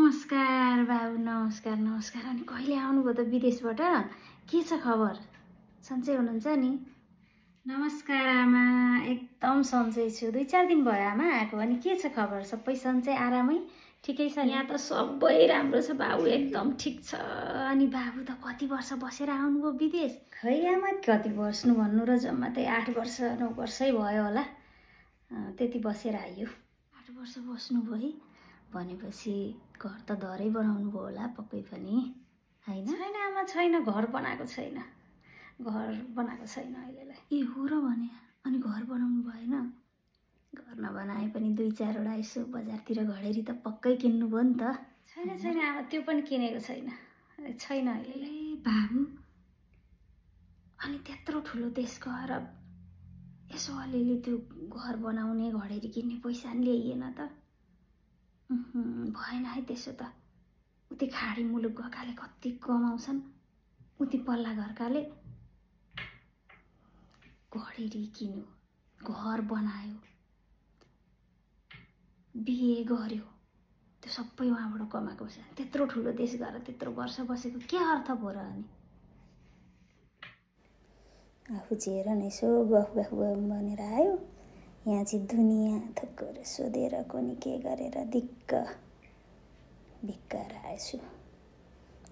नमस्कार बाबु, नमस्कार नमस्कार। अनि कहिले आउनुभयो त विदेशबाट? के छ खबर? सन्चै हुनुहुन्छ नि? नमस्कार आमा, एकदम सन्चै छु। 2-4 दिन भयो आमा आएको। अनि के छ खबर? सबै सन्चै, आरामै? ठिकै छ? यहाँ त सबै राम्रो छ बाबु, एकदम ठिक छ। अनि बाबु त कति वर्ष बसेर आउनुभयो विदेश? खै आमा कति बस्नु भन्नु र, जम्मा त्यही 8 वर्ष 9 वर्षै भयो होला। त्यति बसेर आइयो। 8 वर्ष बस्नुभयो है? भनेपछि घर त धरै बनाउनु भयो होला पक्कै पनि, हैन? छैन आमा, छैन, घर बनाएको छैन। घर बनाएको छैन अहिलेलाई। ए हो र भने, अनि घर बनाउनु भएन? घर नबनाए पनि 2-4 वटा यसो बजारतिर घडेरी त पक्कै किन्नु भयो नि त। छैन छैन आमा, त्यो पनि किनेको छैन। छैन अहिले। ए बाबु, अनि त्यत्रो ठुलो देश गएर यसो अलिअलि त्यो घर बनाउने घडेरी किन्ने पैसा नि ल्याइएन त? भएन है त्यसो त। उति खाडी मुलुक गएकाले कति कमाउँछन्, उति पल्ला घरकाले घडेरी किन्यो, घर बनायो, बिहे गर्यो, त्यो सबै उहाँबाट कमाएको पैसा। त्यत्रो ठुलो देश गएर त्यत्रो वर्ष बसेको के अर्थ भयो र? अनि आफू चेर नै सो गफ भनेर आयो, यहाँ चाहिँ दुनियाँ थोकर सोधेर कोनी के गरेर दिक्क आएछु।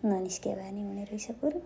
ननिस्के भए नि हुने रहेछ कुरो।